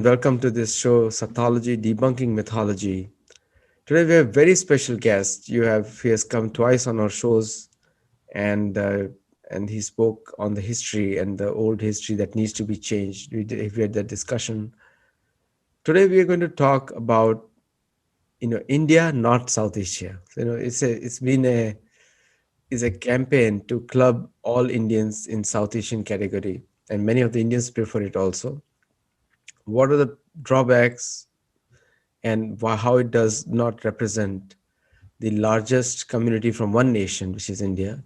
welcome to this show, Sattology, Debunking Mythology. Today we have a very special guest. He has come twice on our shows, and he spoke on the history and the old history that needs to be changed. We had that discussion. Today we are going to talk about India, not South Asia. It's been a campaign to club all Indians in South Asian category, and many of the Indians prefer it also. What are the drawbacks and how it does not represent the largest community from one nation, which is India?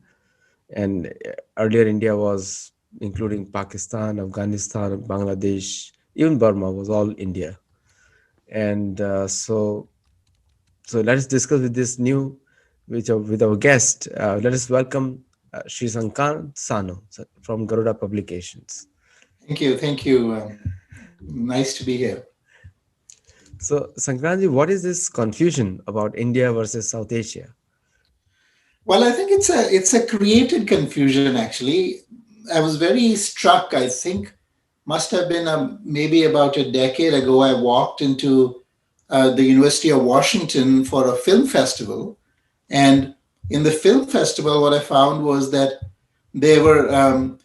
And earlier, India was including Pakistan, Afghanistan, Bangladesh, even Burma was all India. And so let us discuss with this new, with our guest. Let us welcome Sri Sankrant Sanu from Garuda Publications. Thank you. Thank you. Nice to be here. So, Sankrantji, what is this confusion about India versus South Asia? Well, I think it's a created confusion. Actually, I was very struck. I think must have been maybe about a decade ago. I walked into the University of Washington for a film festival, and in the film festival, what I found was that they were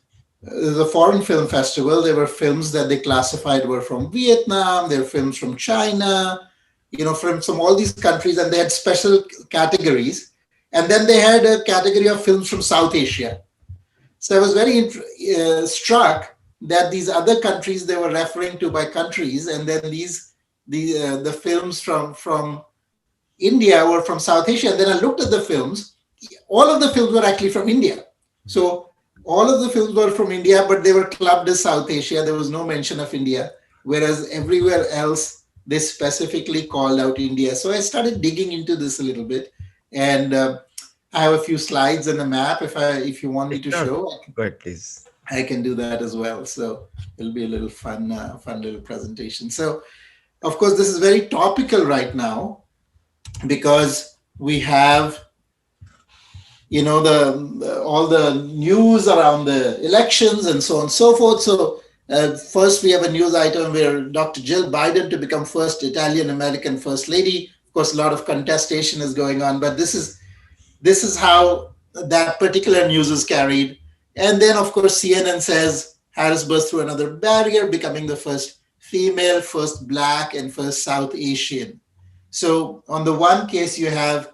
the foreign film festival. There were films that they classified were from Vietnam. There were films from China, from all these countries, and they had special categories. And then they had a category of films from South Asia. So I was very struck that these other countries they were referring to by countries, and then the films from India were from South Asia. And then I looked at the films. All of the films were actually from India. So all of the films were from India, but they were clubbed as South Asia. There was no mention of India, whereas everywhere else they specifically called out India. So I started digging into this a little bit, and I have a few slides and a map. If you want me to show, go ahead, please. I can do that as well. So it'll be a little fun little presentation. So, of course, this is very topical right now because we have all the news around the elections and so on and so forth. So first we have a news item where Dr. Jill Biden to become first Italian American First Lady. Of course, a lot of contestation is going on, but this is how that particular news is carried. And then, of course, CNN says Harris burst through another barrier, becoming the first female, first Black, and first South Asian. So on the one case, you have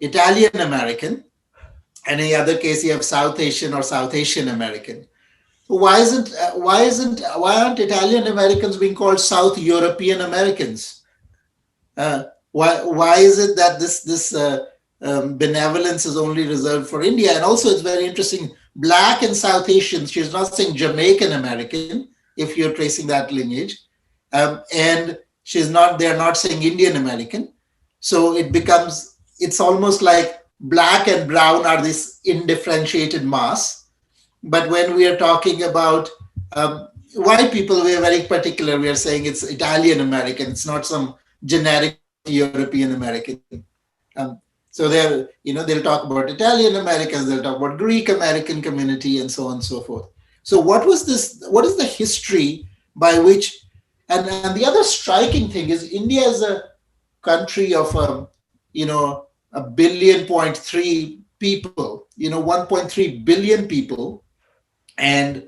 Italian American, and in the other case, you have South Asian or South Asian American. Why aren't Italian Americans being called South European Americans? Why is it that this benevolence is only reserved for India? And also, it's very interesting. Black and South Asian. She's not saying Jamaican American, if you're tracing that lineage, and they're not saying Indian American. So it's almost like Black and brown are this indifferentiated mass. But when we are talking about white people, we are very particular. We are saying it's Italian American. It's not some generic European American. So they'll talk about Italian Americans, they'll talk about Greek American community, and so on and so forth. So what is the history by which, and the other striking thing is India is a country of, 1.3 billion people, 1.3 billion people. And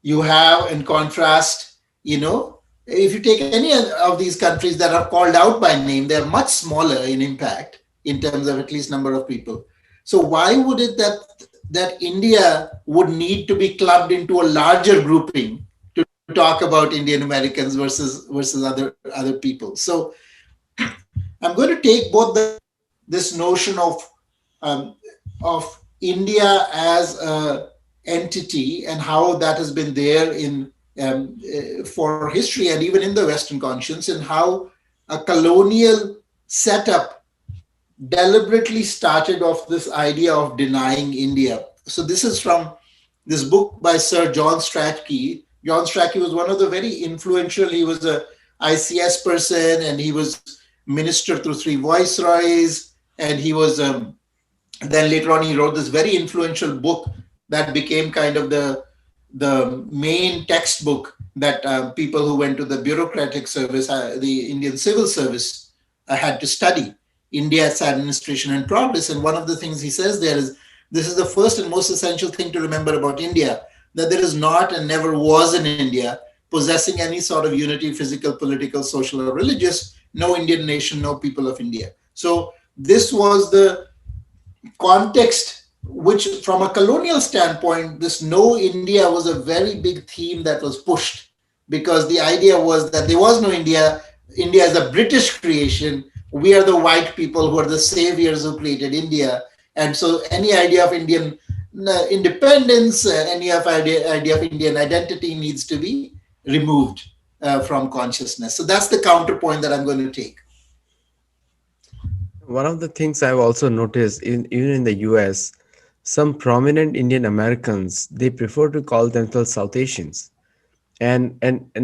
you have, in contrast, if you take any of these countries that are called out by name, they're much smaller in impact in terms of at least number of people. So why would it that India would need to be clubbed into a larger grouping to talk about Indian Americans versus other people? So I'm going to take both this notion of India as a entity and how that has been there in for history and even in the Western conscience, and how a colonial setup deliberately started off this idea of denying India. So this is from this book by Sir John Strachey. John Strachey was one of the very influential, he was a ICS person, and he was minister through 3 viceroys, and he was then later on he wrote this very influential book that became kind of the the main textbook that people who went to the bureaucratic service, the Indian civil service, had to study, India's administration and progress. And one of the things he says there is, this is the first and most essential thing to remember about India, that there is not and never was in India possessing any sort of unity, physical, political, social, or religious, no Indian nation, no people of India. So this was the context, which from a colonial standpoint, this no India was a very big theme that was pushed, because the idea was that there was no India. India is a British creation. We are the white people who are the saviors who created India. And so any idea of Indian independence, idea of Indian identity needs to be removed from consciousness. So that's the counterpoint that I'm going to take. One of the things I've also noticed, even in the US, some prominent Indian Americans, they prefer to call themselves South Asians. And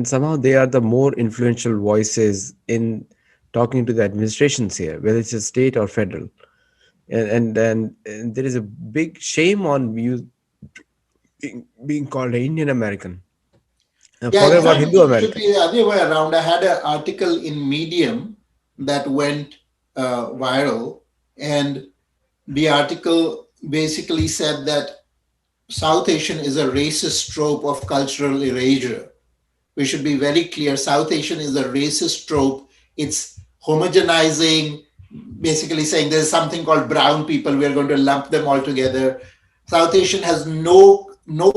somehow they are the more influential voices in talking to the administrations here, whether it's a state or federal. And there is a big shame on you being called an Indian American. Yeah, Forget in about fact, Hindu it should American. be the other way around. I had an article in Medium that went viral, and the article basically said that South Asian is a racist trope of cultural erasure. We should be very clear. South Asian is a racist trope. It's homogenizing, basically saying there's something called brown people. We are going to lump them all together. South Asian has no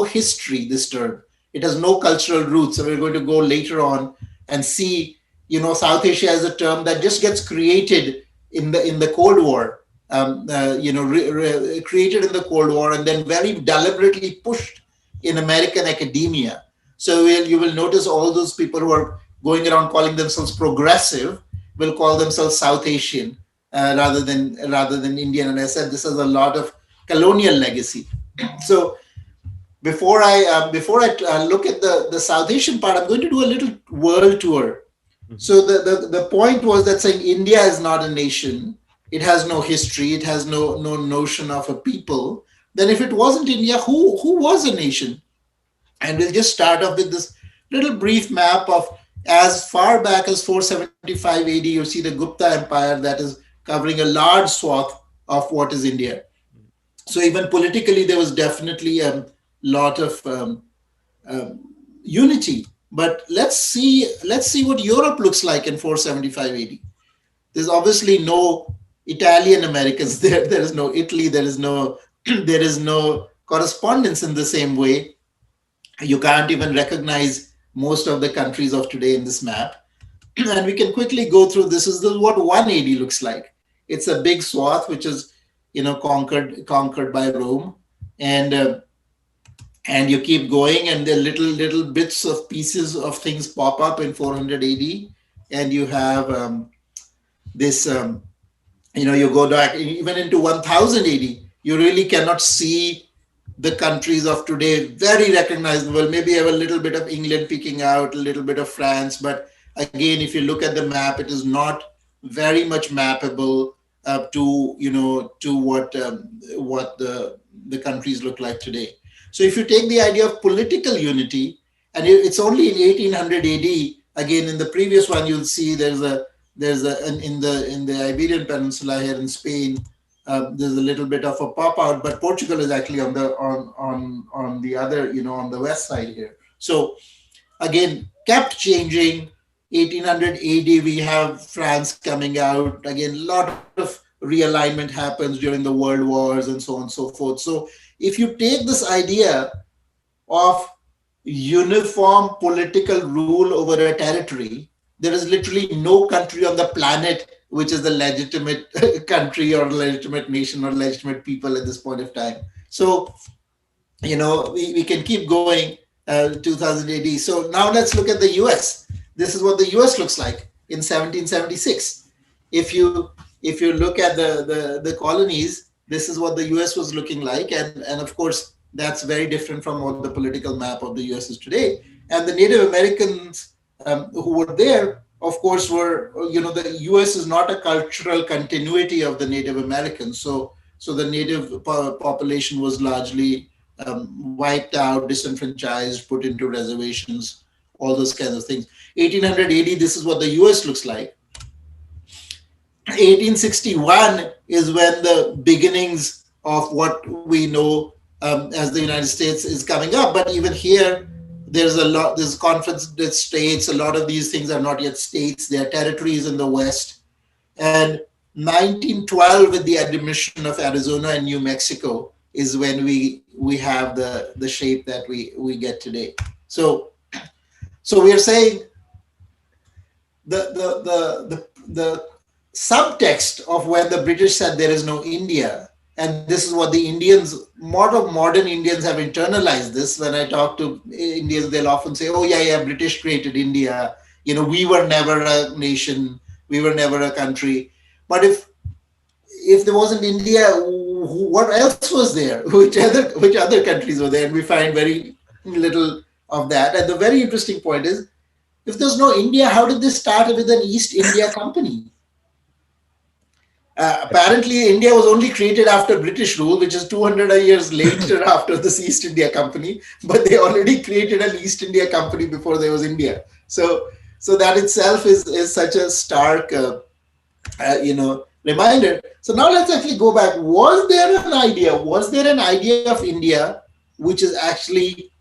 history. This term, it has no cultural roots. So we're going to go later on and see. South Asia is a term that just gets created in the Cold War. Created in the Cold War and then very deliberately pushed in American academia. So you will notice all those people who are going around calling themselves progressive will call themselves South Asian rather than Indian. And I said this has a lot of colonial legacy. So before I look at the South Asian part, I'm going to do a little world tour. Mhm. So the point was that saying India is not a nation, it has no history, it has no notion of a people. Then if it wasn't India, who was a nation? And we'll just start off with this little brief map of as far back as 475 AD. You see the Gupta Empire that is covering a large swath of what is India. So even politically, there was definitely a lot of um, unity. But let's see what Europe looks like in 475 AD. There's obviously no Italian Americans there. There is no Italy. There is no there is no correspondence in the same way. You can't even recognize most of the countries of today in this map. And we can quickly go through. This is what 180 looks like. It's a big swath which is conquered by Rome, and and you keep going, and the little bits of pieces of things pop up in 400 AD, and you have this. You go back even into 1000 AD. You really cannot see the countries of today very recognizable. Maybe you have a little bit of England peeking out, a little bit of France, but again, if you look at the map, it is not very much mappable to what the countries look like today. So if you take the idea of political unity, and it's only in 1800 AD. Again, in the previous one, you'll see in the Iberian Peninsula here in Spain, there's a little bit of a pop out, but Portugal is actually on the other, on the west side here. So again, kept changing. 1800 AD, we have France coming out. Again, a lot of realignment happens during the world wars and so on and so forth. So if you take this idea of uniform political rule over a territory, there is literally no country on the planet which is the legitimate country or legitimate nation or legitimate people at this point of time. So, we can keep going 2000 AD. So now let's look at the US. This is what the US looks like in 1776. If you look at the colonies, this is what the US was looking like. And of course, that's very different from what the political map of the US is today. And the Native Americans who were there, of course, the US is not a cultural continuity of the Native Americans. So the native population was largely wiped out, disenfranchised, put into reservations, all those kinds of things. 1800 AD, this is what the US looks like. 1861 is when the beginnings of what we know as the United States is coming up. But even here, there's confederate states. A lot of these things are not yet states. They are territories in the West. And 1912, with the admission of Arizona and New Mexico, is when we have the shape that we get today. So we are saying the subtext of when the British said there is no India, and this is what the Indians, modern Indians have internalized this. When I talk to Indians, they'll often say, "Oh yeah, British created India. We were never a nation, we were never a country." But if there wasn't India, what else was there? Which other countries were there? And we find very little of that. And the very interesting point is, if there's no India, how did this start with an East India Company? Apparently, India was only created after British rule, which is 200 years later after this East India Company. But they already created an East India Company before there was India. So that itself is such a stark, reminder. So now let's actually go back. Was there an idea? Was there an idea of India which is actually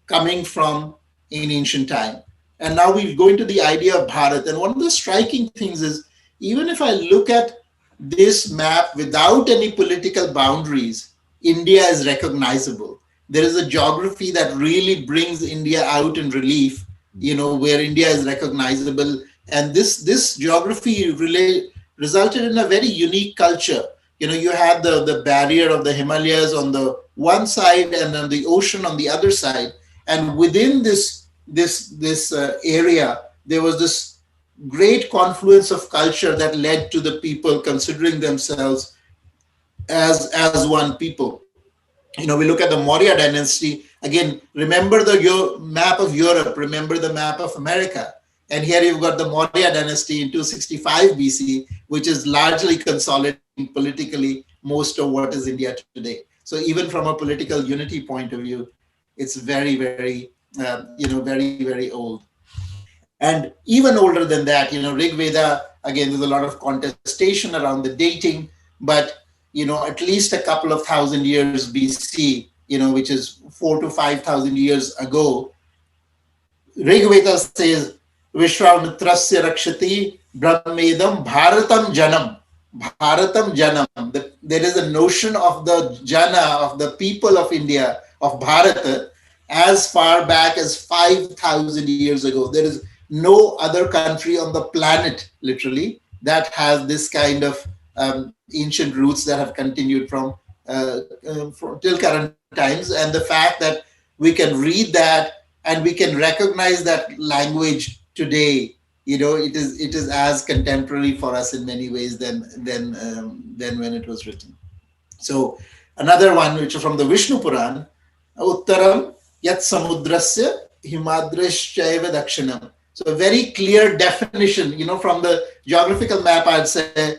coming from in ancient time? And now we go into the idea of Bharat. And one of the striking things is, even if I look at this map without any political boundaries, India is recognizable. There is a geography that really brings India out in relief, where India is recognizable. And this geography resulted in a very unique culture. You had the barrier of the Himalayas on the one side and then the ocean on the other side. And within this area, there was this great confluence of culture that led to the people considering themselves as one people. We look at the Maurya dynasty. Again, remember the map of Europe, remember the map of America. And here you've got the Maurya dynasty in 265 BC, which is largely consolidating politically most of what is India today. So even from a political unity point of view, it's very, very, very, very old. And even older than that, Rig Veda, again, there's a lot of contestation around the dating, but, at least a couple of thousand years BC, which is 4,000 to 5,000 years ago, Rig Veda says, Vishwamitrasya Rakshati Brahmedam Bharatam Janam. Bharatam Janam. There is a notion of the Jana, of the people of India, of Bharat, as far back as 5,000 years ago. There is no other country on the planet, literally, that has this kind of ancient roots that have continued from till current times. And the fact that we can read that and we can recognize that language today, it is as contemporary for us in many ways than when it was written. So another one, which is from the Vishnu Puran, Uttaram Yat Samudrasya Himadrishchaiva Dakshinam. So a very clear definition, from the geographical map, I'd say,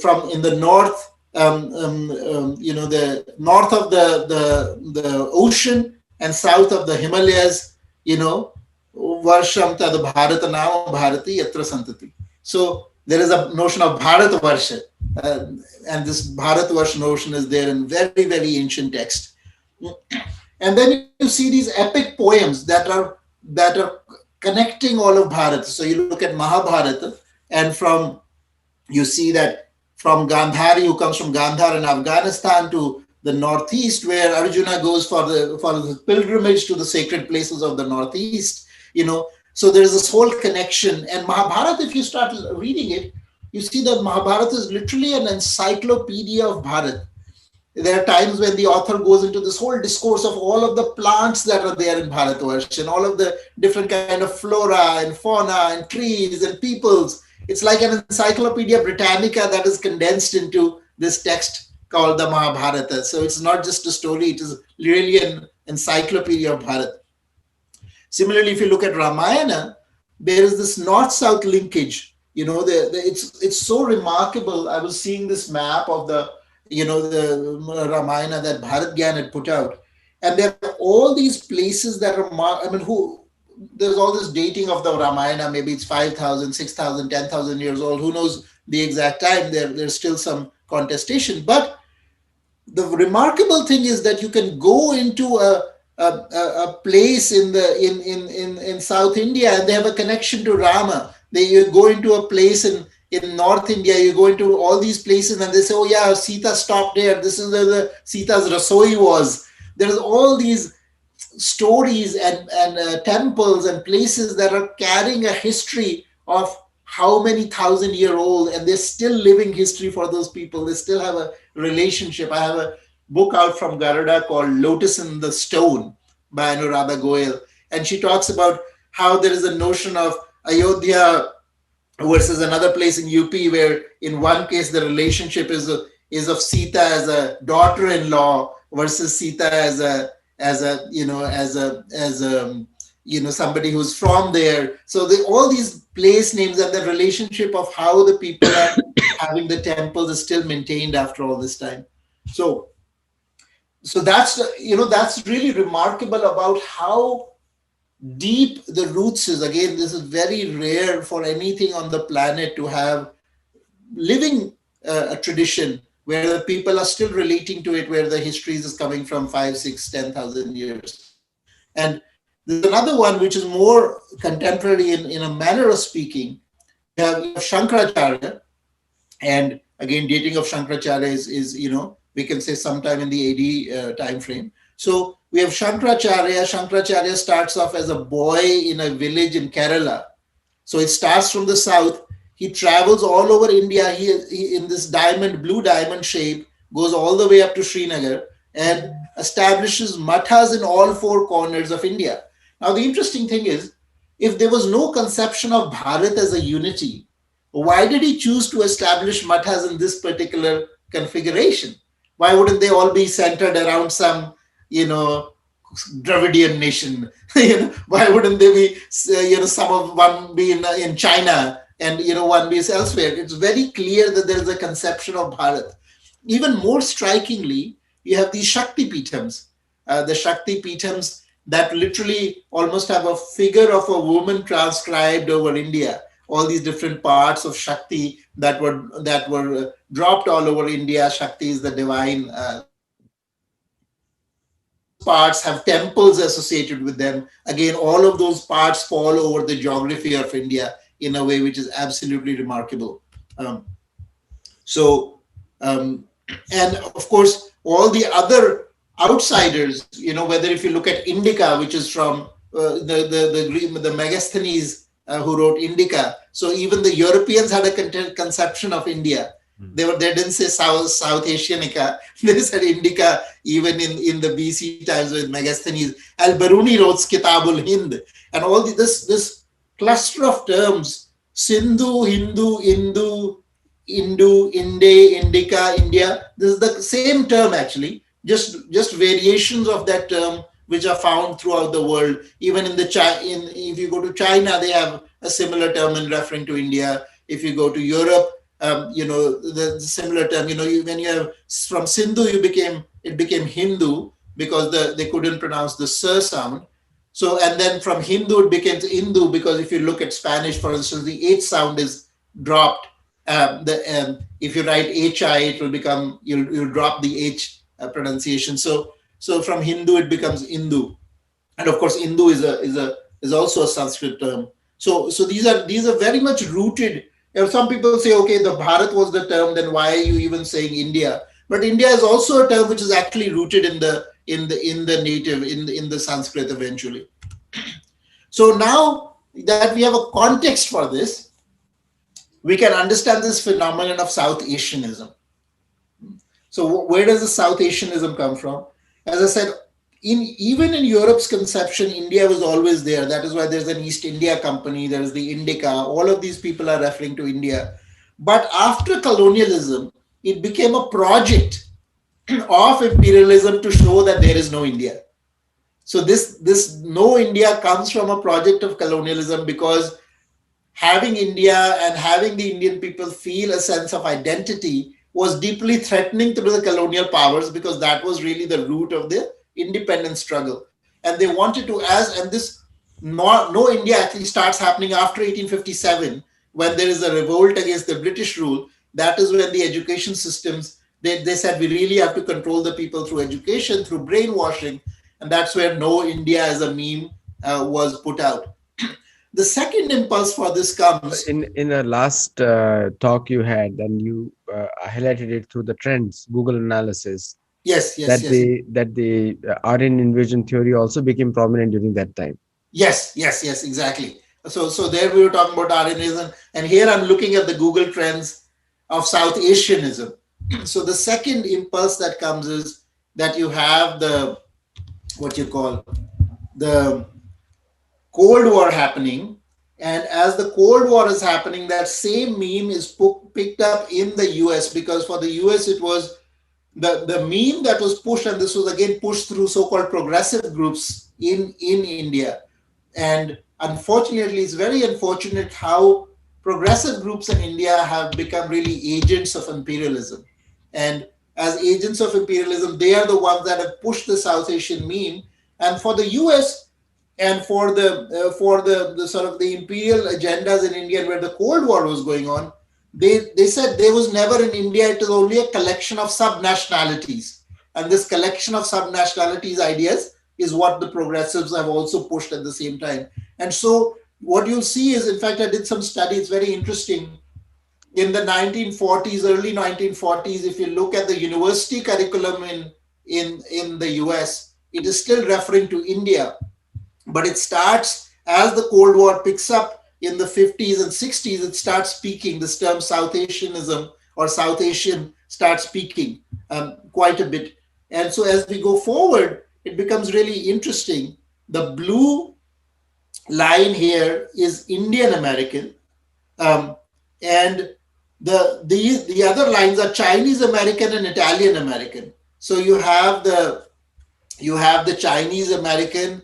from in the north, the north of the ocean and south of the Himalayas, Varsham tad Bharata Nama Bharati Yatra Santati. So there is a notion of Bharat Varsha, and this Bharat Varsha notion is there in very, very ancient text. And then you see these epic poems that are connecting all of Bharat. So you look at Mahabharata, and you see that from Gandhari, who comes from Gandhar in Afghanistan, to the northeast, where Arjuna goes for the pilgrimage to the sacred places of the northeast. So there's this whole connection. And Mahabharata, if you start reading it, you see that Mahabharata is literally an encyclopedia of Bharat. There are times when the author goes into this whole discourse of all of the plants that are there in Bharatvarsh and all of the different kind of flora and fauna and trees and peoples. It's like an Encyclopedia Britannica that is condensed into this text called the Mahabharata. So it's not just a story, it is really an encyclopedia of Bharat. Similarly, if you look at Ramayana, there is this north-south linkage. It's so remarkable. I was seeing this map of the Ramayana that Bharat Gyan had put out. And there are all these places that are, there's all this dating of the Ramayana, maybe it's 5,000, 6,000, 10,000 years old, who knows the exact time, there's still some contestation. But the remarkable thing is that you can go into a place in South India and they have a connection to Rama. You go into a place in North India, you go into all these places and they say, oh yeah, Sita stopped there. This is where the Sita's rasoi was. There's all these stories and temples and places that are carrying a history of how many thousand-year old, and they're still living history for those people. They still have a relationship. I have a book out from Garuda called Lotus in the Stone by Anuradha Goyal, and she talks about how there is a notion of Ayodhya versus another place in UP, where in one case the relationship is of Sita as a daughter-in-law versus Sita as somebody who's from there. So all these place names and the relationship of how the people are having the temples is still maintained after all this time. So that's really remarkable about how deep the roots is. Again, this is very rare for anything on the planet to have living a tradition where the people are still relating to it, where the history is coming from 5, 6, 10,000 years. And there's another one which is more contemporary in a manner of speaking. You have Shankaracharya, and again, dating of Shankaracharya is we can say sometime in the AD time frame. So we have Shankaracharya. Shankaracharya starts off as a boy in a village in Kerala. So it starts from the south. He travels all over India. He in this blue diamond shape, goes all the way up to Srinagar and establishes mathas in all four corners of India. Now, the interesting thing is, if there was no conception of Bharat as a unity, why did he choose to establish mathas in this particular configuration? Why wouldn't they all be centered around some, Dravidian nation? Why wouldn't they be, some of one be in China and one be elsewhere? It's very clear that there is a conception of Bharat. Even more strikingly, you have these Shakti Pitams. The Shakti Pitams that literally almost have a figure of a woman transcribed over India. All these different parts of Shakti that were dropped all over India. Shakti is the divine parts have temples associated with them. Again, all of those parts fall over the geography of India in a way which is absolutely remarkable. And of course, all the other outsiders, whether if you look at Indica, which is from the Megasthenes who wrote Indica. So even the Europeans had a conception of India. They didn't say South Asianica. They said Indica even in the BC times with Megasthenes. Al-Biruni wrote Kitabul Hind. And all this cluster of terms, Sindhu, Hindu, Indu, Inde, Indica, India. This is the same term actually, just variations of that term which are found throughout the world. Even if you go to China, they have a similar term in referring to India. If you go to Europe, the similar term. When you have from Sindhu, it became Hindu because they couldn't pronounce the s sound. So and then from Hindu it became Hindu because if you look at Spanish, for instance, the H sound is dropped. If you write HI, it will become you'll drop the H pronunciation. So from Hindu it becomes Indu, and of course Indu is also a Sanskrit term. So these are very much rooted. Some people say, okay, the Bharat was the term, then why are you even saying India? But India is also a term which is actually rooted in the native in the Sanskrit eventually. So now that we have a context for this, we can understand this phenomenon of South Asianism. So where does the South Asianism come from? As I said, even in Europe's conception, India was always there. That is why there's an East India Company, there's the Indica. All of these people are referring to India. But after colonialism, it became a project of imperialism to show that there is no India. So this no India comes from a project of colonialism, because having India and having the Indian people feel a sense of identity was deeply threatening to the colonial powers, because that was really the root of the independence struggle. And they wanted to, and this no India actually starts happening after 1857, when there is a revolt against the British rule. That is when the education systems, they said we really have to control the people through education, through brainwashing. And that's where no India as a meme was put out. The second impulse for this comes. In a last talk you had, and you highlighted it through the trends, Google analysis, Yes, yes, that yes. the Aryan invasion theory also became prominent during that time. Yes, yes, yes, exactly. So there we were talking about Aryanism, and here I'm looking at the Google trends of South Asianism. So the second impulse that comes is that you have the, what you call, the Cold War happening, and as the Cold War is happening, that same meme is picked up in the US, because for the US it was the meme that was pushed, and this was again pushed through so-called progressive groups in India. And unfortunately, it's very unfortunate how progressive groups in India have become really agents of imperialism. And as agents of imperialism, they are the ones that have pushed the South Asian meme. And for the US, and for the sort of the imperial agendas in India, where the Cold War was going on, they said there was never in India, it is only a collection of sub-nationalities. And this collection of sub-nationalities ideas is what the progressives have also pushed at the same time. And so what you'll see is, in fact, I did some study, it's very interesting. In the 1940s, early 1940s, if you look at the university curriculum in the US, it is still referring to India, but it starts as the Cold War picks up in the 50s and 60s. It starts speaking this term South Asianism, or South Asian, starts speaking quite a bit. And so as we go forward, it becomes really interesting. The blue line here is Indian American, um, and the other lines are Chinese American and Italian American. So you have the Chinese American,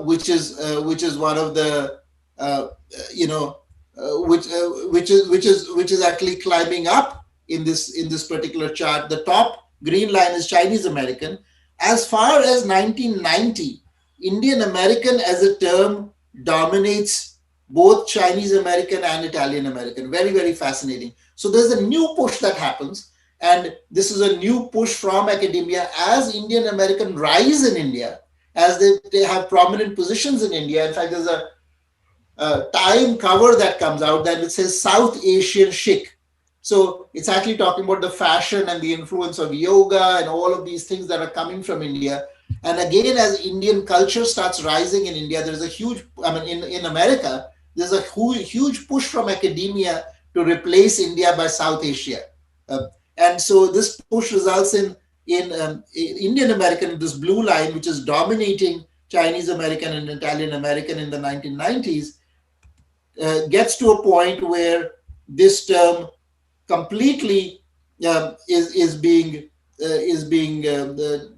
which is one of the uh, you know which is actually climbing up in this particular chart. The top green line is Chinese American. As far as 1990, Indian American as a term dominates both Chinese American and Italian American. Very, very fascinating. So there's a new push that happens, and this is a new push from academia as Indian American rise in India, as they have prominent positions in India. In fact, there's a Time cover that comes out that it says South Asian chic. So it's actually talking about the fashion and the influence of yoga and all of these things that are coming from India. And again, as Indian culture starts rising in India, there's a huge, I mean, in America, there's a huge push from academia to replace India by South Asia. Uh, and so this push results in Indian American, this blue line, which is dominating Chinese American and Italian American in the 1990s, gets to a point where this term completely is being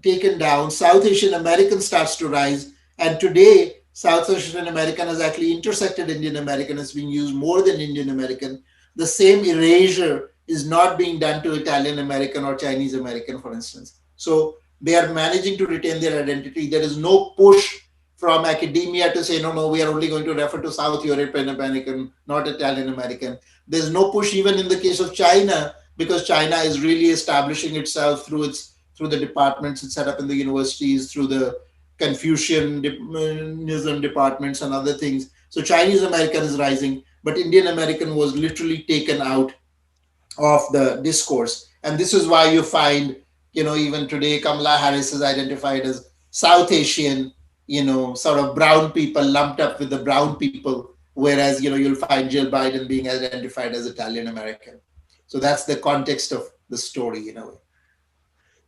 taken down. South Asian American starts to rise, and today South Asian American has actually intersected Indian American. It's being used more than Indian American. The same erasure is not being done to Italian American or Chinese American, for instance. So they are managing to retain their identity. There is no push from academia to say, no, no, we are only going to refer to South European American, not Italian American. There's no push even in the case of China, because China is really establishing itself through the departments it's set up in the universities, through the Confucianism departments and other things. So Chinese American is rising, but Indian American was literally taken out of the discourse. And this is why you find, even today, Kamala Harris is identified as South Asian, sort of brown people lumped up with the brown people, whereas, you'll find Jill Biden being identified as Italian American. So that's the context of the story in a way.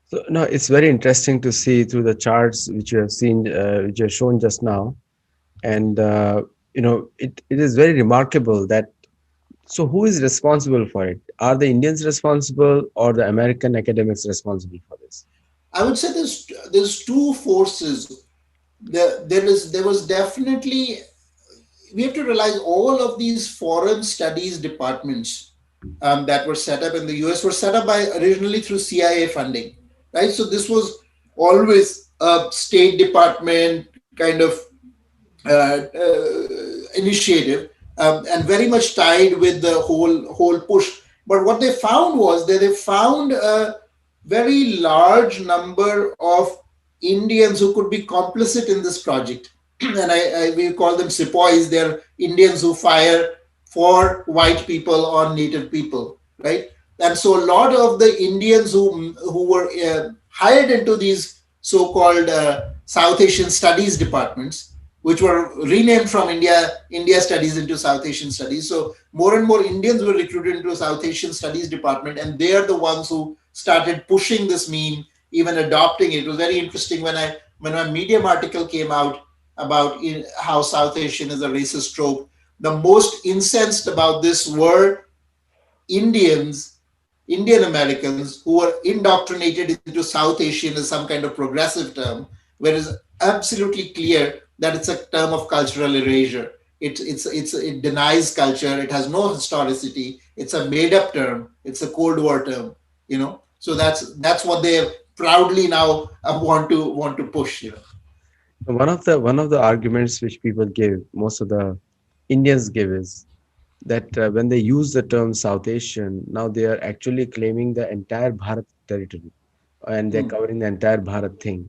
So no, it's very interesting to see through the charts which you have seen, which you have shown just now, and it is very remarkable that. So who is responsible for it? Are the Indians responsible or the American academics responsible for this? I would say there's two forces. There was definitely, we have to realize all of these foreign studies departments, that were set up in the US were set up by originally through CIA funding, right? So this was always a State Department kind of initiative, and very much tied with the whole push. But what they found was that they found a very large number of Indians who could be complicit in this project, and we call them sepoys. They're Indians who fire for white people on native people, right? And so a lot of the Indians who were hired into these so-called South Asian studies departments, which were renamed from India Studies into South Asian Studies. So more and more Indians were recruited into South Asian Studies department, and they are the ones who started pushing this meme, even adopting it. It was very interesting when a Medium article came out about how South Asian is a racist trope. The most incensed about this were Indians, Indian Americans who were indoctrinated into South Asian as some kind of progressive term, whereas absolutely clear that it's a term of cultural erasure. It denies culture. It has no historicity. It's a made up term. It's a Cold War term. So that's what they proudly now want to push. One of the arguments which people give, most of the Indians give, is that when they use the term South Asian, now they are actually claiming the entire Bharat territory, and they're Hmm. covering the entire Bharat thing.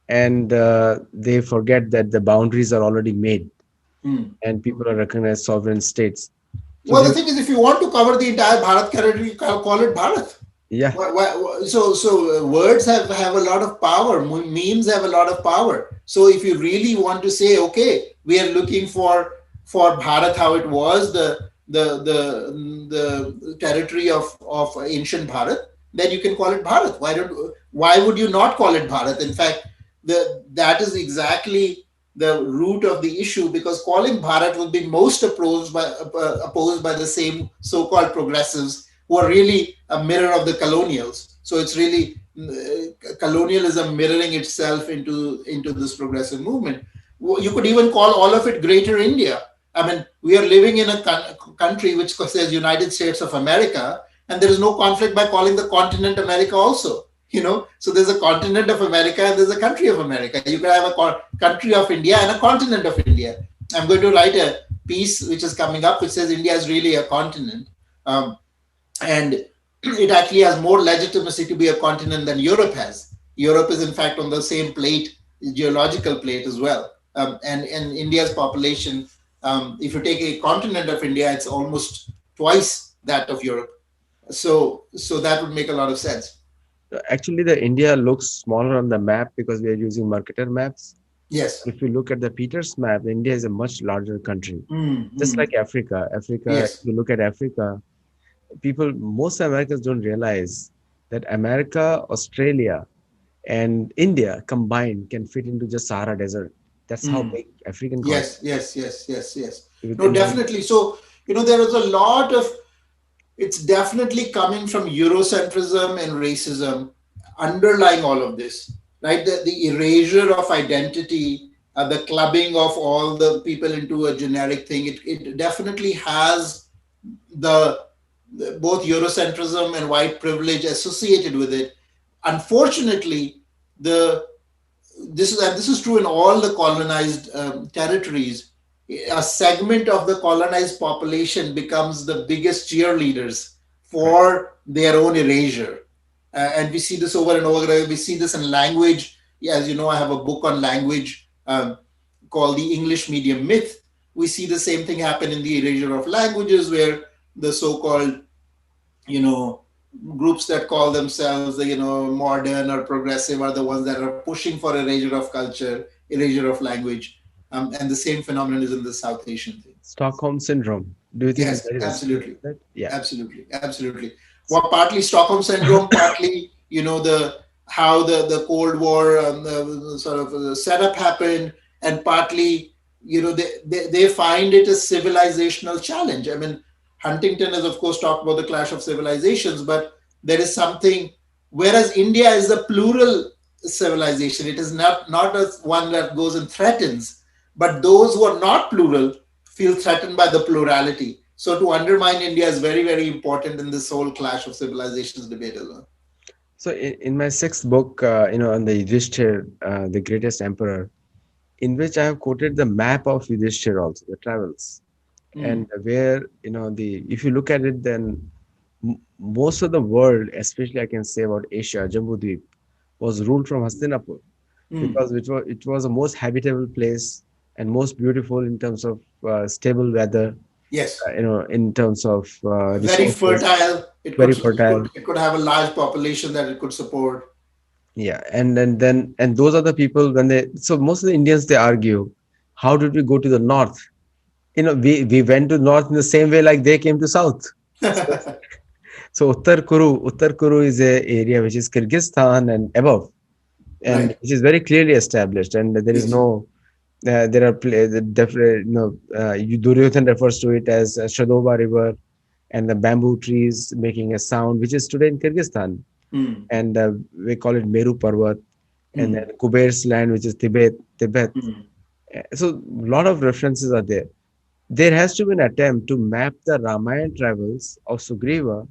And they forget that the boundaries are already made Hmm. and people are recognized sovereign states. So Well, the they, thing is, if you want to cover the entire Bharat territory, you call it Bharat. yeah, So words have a lot of power. Memes have a lot of power. So if you really want to say, okay, we are looking for Bharat how it was, the territory of ancient Bharat, then you can call it Bharat. Why would you not call it Bharat? In fact, that is exactly the root of the issue, because calling Bharat would be most opposed by the same so-called progressives who are really a mirror of the colonials. So it's really colonialism mirroring itself into this progressive movement. You could even call all of it Greater India. I mean, we are living in a country which says United States of America, and there is no conflict by calling the continent America also. So there's a continent of America and there's a country of America. You can have a country of India and a continent of India. I'm going to write a piece which is coming up which says India is really a continent. And it actually has more legitimacy to be a continent than Europe has. Europe is, in fact, on the same plate, geological plate as well. And India's population, if you take a continent of India, it's almost twice that of Europe. So that would make a lot of sense. actually the India looks smaller on the map because we are using Mercator maps. Yes. If you look at the Peters map, India is a much larger country. Just Mm-hmm. like Africa. Africa, if Yes. you look at Africa, most Americans don't realize that America, Australia, and India combined can fit into just Sahara Desert. That's how Mm. big African continent Yes, yes, yes, yes, yes. No, within the. definitely. So, there is a lot of, it's definitely coming from Eurocentrism and racism underlying all of this, right? The erasure of identity, the clubbing of all the people into a generic thing, it definitely has the both Eurocentrism and white privilege associated with it. Unfortunately, the this is true in all the colonized territories. A segment of the colonized population becomes the biggest cheerleaders Correct. for their own erasure. And we see this over and over again. We see this in language. Yeah, as you know, I have a book on language called The English Medium Myth. We see the same thing happen in the erasure of languages, where the so-called, you know, groups that call themselves, modern or progressive are the ones that are pushing for erasure of culture, erasure of language. And the same phenomenon is in the South Asian thing. Stockholm syndrome. Do you think it's Yes, very associated absolutely. with that? Yeah. Absolutely. Absolutely. Well, partly Stockholm syndrome, partly, the how the Cold War the sort of setup happened, and partly, they find it a civilizational challenge. I mean, Huntington has, of course, talked about the clash of civilizations, but there is something, whereas India is a plural civilization, it is not a one that goes and threatens, but those who are not plural feel threatened by the plurality. So to undermine India is very, very important in this whole clash of civilizations debate as well. So in my sixth book, on the Yudhishthir, the greatest emperor, in which I have quoted the map of Yudhishthir also, the travels, and Mm, where the if you look at it, then most of the world, especially I can say about Asia, Jambudvip, was ruled from Hastinapur mm. because it was the most habitable place and most beautiful in terms of stable weather, Yes, in terms of very resources, fertile. very fertile. It could have a large population that it could support. Yeah, and those are the people when they so most of the Indians they argue, how did we go to the north? We went to north in the same way like they came to south. So, so Uttar Kuru is a area which is Kyrgyzstan and above, and Right. which is very clearly established, and there is Yes. no there are Duryodhan refers to it as Shadoba River and the bamboo trees making a sound, which is today in Kyrgyzstan, Mm, and we call it Meru Parvat, and then mm, Kuber's land, which is Tibet. mm. So a lot of references are there. There has to be an attempt to map the Ramayana travels of Sugriva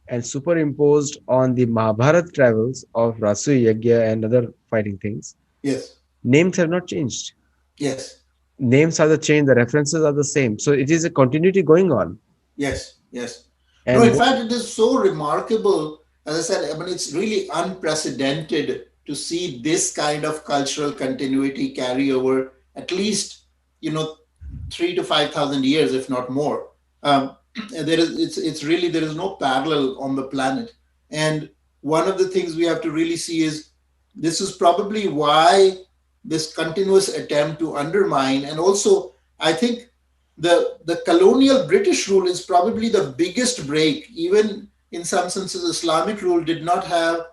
and superimposed on the Mahabharat travels of Rasu Yagya and other fighting things. Yes. Names have not changed. Yes. Names are the same, the references are the same. So it is a continuity going on. Yes. Yes. No, And in fact, it is so remarkable. As I said, I mean, it's really unprecedented to see this kind of cultural continuity carry over at least, you know, 3 to 5,000 years, if not more. It's really, there is no parallel on the planet. And one of the things we have to really see is this is probably why this continuous attempt to undermine, and also I think the colonial British rule is probably the biggest break. Even in some senses, Islamic rule did not have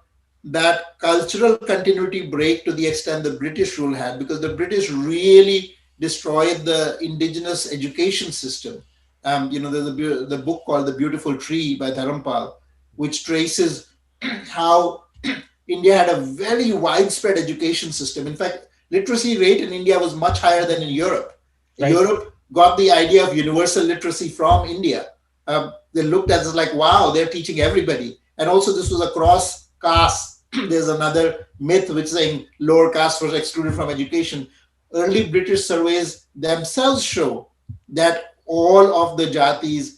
that cultural continuity break to the extent the British rule had, because the British really destroyed the indigenous education system. There's the book called The Beautiful Tree by Dharampal, which traces how India had a very widespread education system. In fact, literacy rate in India was much higher than in Europe. right, Europe got the idea of universal literacy from India. They looked at it like, wow, they're teaching everybody. And also, this was across caste. There's another myth which is saying lower caste was excluded from education. Early British surveys themselves show that all of the jatis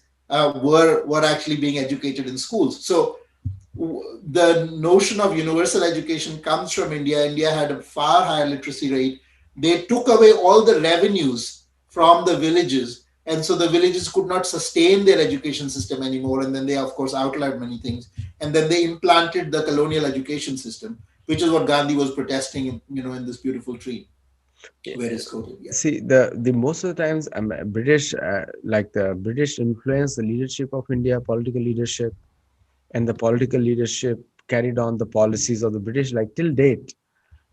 were actually being educated in schools. So the notion of universal education comes from India. India had a far higher literacy rate. They took away all the revenues from the villages. And so the villages could not sustain their education system anymore. And then they, of course, outlawed many things. And then they implanted the colonial education system, which is what Gandhi was protesting, in this beautiful tree where it's quoted. Yeah. see the most of the times British like the British influence the leadership of India, political leadership, and the political leadership carried on the policies of the British like till date.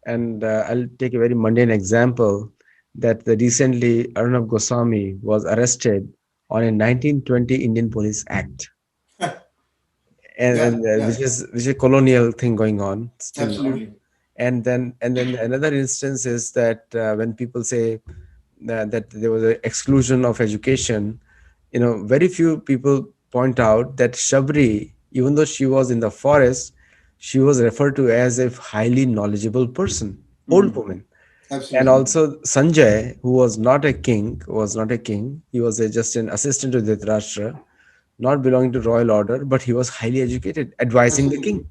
And I'll take a very mundane example that recently Arnab Goswami was arrested on a 1920 Indian Police Act, and Yeah. Yeah. which is a colonial thing going on still now. Absolutely. And then another instance is that when people say that there was an exclusion of education, very few people point out that Shabri, even though she was in the forest, she was referred to as a highly knowledgeable person, old Mm, woman. And absolutely. also Sanjay, who was not a king, he was just an assistant to Dhritarashtra, not belonging to royal order, but he was highly educated, advising the Absolutely. king.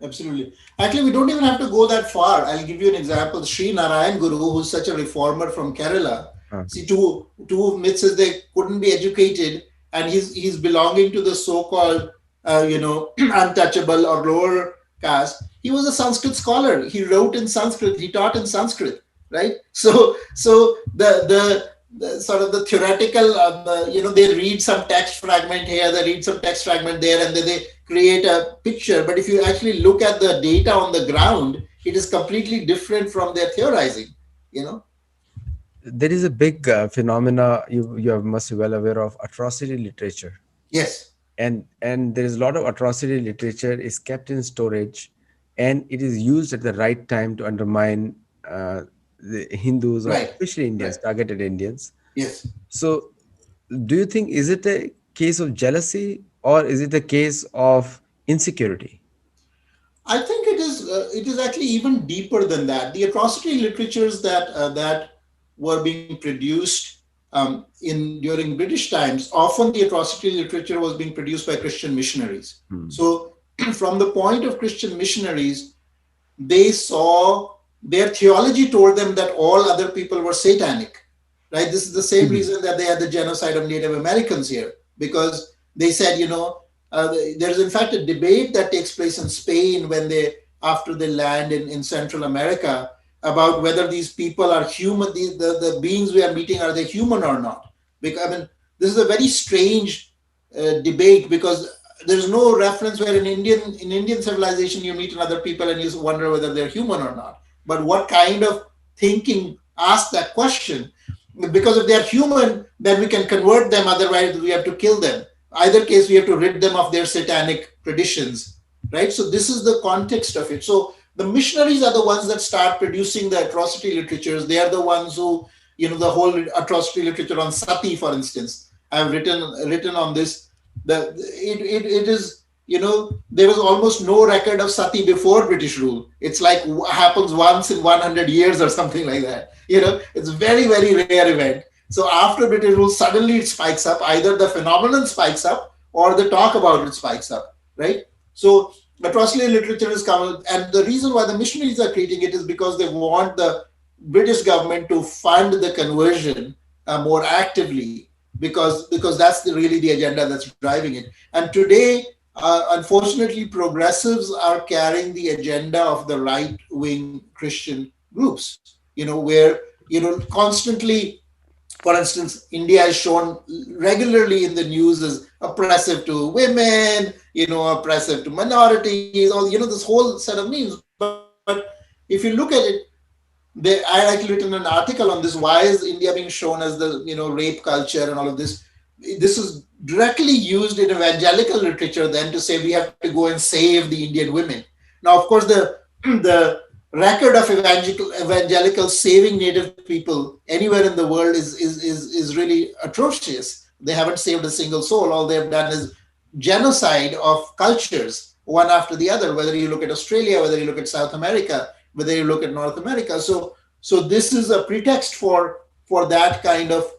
Absolutely. Actually, we don't even have to go that far. I'll give you an example. Sri Narayan Guru, who's such a reformer from Kerala. Uh, See, two myths is they couldn't be educated, and he's belonging to the so-called, untouchable or lower caste. He was a Sanskrit scholar. He wrote in Sanskrit. He taught in Sanskrit, right? So the sort of the theoretical, they read some text fragment here, they read some text fragment there, and then they create a picture. But if you actually look at the data on the ground, it is completely different from their theorizing. You know. there is a big phenomena you must be well aware of, atrocity literature. Yes. And there is a lot of atrocity literature is kept in storage, and it is used at the right time to undermine the Hindus, or Right. especially Indians, Right. targeted Indians. Yes. So do you think, is it a case of jealousy, or is it a case of insecurity? I think it is actually even deeper than that. The atrocity literatures that were being produced in during British times, often the atrocity literature was being produced by Christian missionaries. Hmm. So, from the point of Christian missionaries, they saw their theology told them that all other people were satanic, right? This is the same Mhm. reason that they had the genocide of Native Americans here, because they said, there's in fact a debate that takes place in Spain when they, after they land in Central America, about whether these people are human, the beings we are meeting, are they human or not? Because, I mean, this is a very strange debate, because there's no reference where in Indian civilization you meet another people and you wonder whether they're human or not. But what kind of thinking asked that question? Because if they're human, then we can convert them. Otherwise, we have to kill them. Either case, we have to rid them of their satanic traditions, right? So this is the context of it. So the missionaries are the ones that start producing the atrocity literatures. They are the ones who, the whole atrocity literature on sati, for instance. I've written on this. It is, there was almost no record of sati before British rule. It's like happens once in 100 years or something like that. It's very, very rare event. So after British rule, suddenly it spikes up. Either the phenomenon spikes up or the talk about it spikes up, right? So atrocity literature is common, and the reason why the missionaries are creating it is because they want the British government to fund the conversion more actively, because that's really the agenda that's driving it. And today, unfortunately, progressives are carrying the agenda of the right wing Christian groups. Where constantly, for instance, India is shown regularly in the news as oppressive to women, oppressive to minorities, all this whole set of memes. But if you look at it, I actually written an article on this. Why is India being shown as the rape culture and all of this? This is directly used in evangelical literature then to say we have to go and save the Indian women. Now, of course, the record of evangelical saving native people anywhere in the world is really atrocious. They haven't saved a single soul. All they've done is genocide of cultures one after the other, whether you look at Australia, whether you look at South America, whether you look at North America. So this is a pretext for that kind of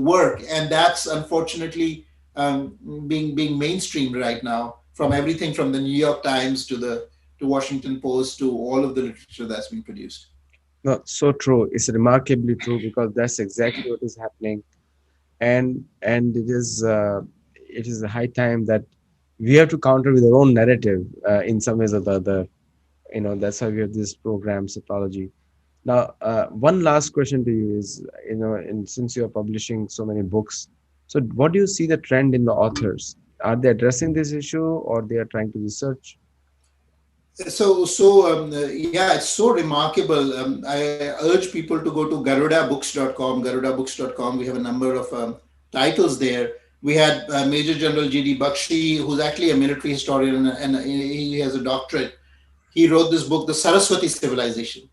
work, and that's unfortunately being mainstreamed right now, from everything from the New York Times to Washington Post to all of the literature that's been produced. No, so true. It's remarkably true because that's exactly what is happening, and it is a high time that we have to counter with our own narrative in some ways or the other. That's why we have this program, Sattology. Now, one last question to you is, and since you are publishing so many books, so what do you see the trend in the authors? Are they addressing this issue, or they are trying to research? Yeah, it's so remarkable. I urge people to go to garudabooks.com. Garudabooks.com. We have a number of titles there. We had Major General G.D. Bakshi, who's actually a military historian, and he has a doctorate. He wrote this book, The Saraswati Civilization,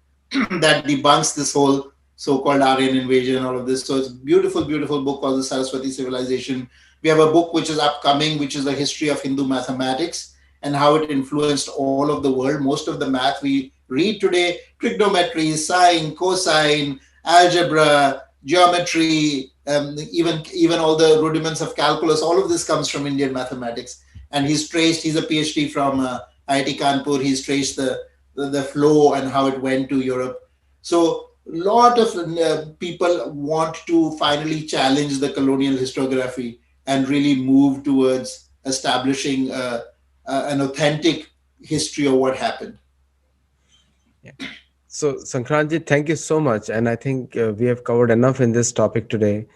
that debunks this whole so-called Aryan invasion and all of this. So it's a beautiful, beautiful book called The Saraswati Civilization. We have a book which is upcoming, which is a history of Hindu mathematics and how it influenced all of the world. Most of the math we read today, trigonometry, sine, cosine, algebra, geometry, even all the rudiments of calculus, all of this comes from Indian mathematics. And he's a PhD from IIT Kanpur. He's traced the flow and how it went to Europe. So a lot of people want to finally challenge the colonial historiography and really move towards establishing an authentic history of what happened. Yeah. So, Sankrantji, thank you so much. And I think we have covered enough in this topic today.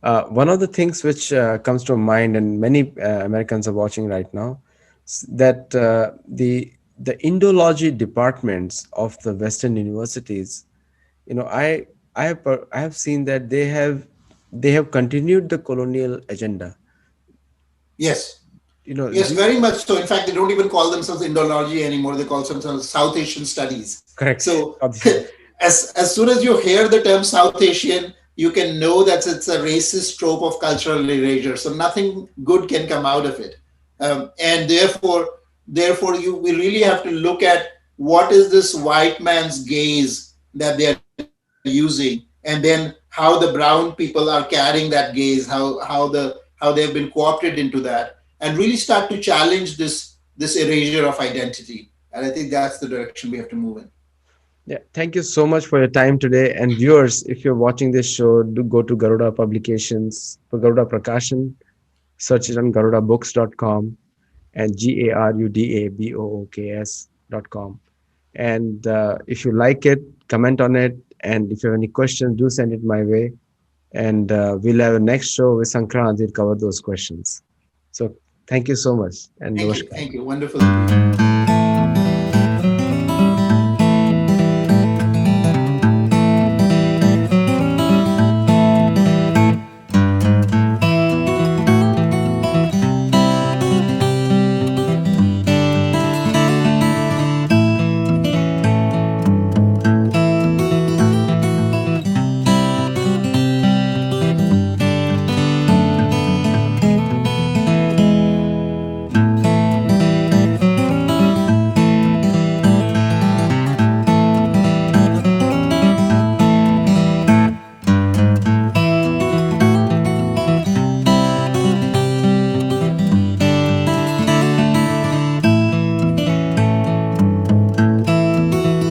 One of the things which comes to mind, and many Americans are watching right now, that the Indology departments of the Western universities, I have seen that they have continued the colonial agenda. Yes. Yes, Do you, very much so. In fact, they don't even call themselves Indology anymore. They call themselves South Asian Studies. correct? So, as soon as you hear the term South Asian, you can know that it's a racist trope of cultural erasure. So nothing good can come out of it. And therefore, we really have to look at what is this white man's gaze that they are using, and then how the brown people are carrying that gaze, how they have been co-opted into that, and really start to challenge this erasure of identity. And I think that's the direction we have to move in. Yeah, thank you so much for your time today. And viewers, if you're watching this show, do go to Garuda Publications for Garuda Prakashan, search it on garudabooks.com and GARUDABOOKS.com. And if you like it, comment on it. And if you have any questions, do send it my way. And we'll have a next show with Sankrant. We'll cover those questions. So thank you so much and Thank you. namaskar. Thank you. Wonderful to be here.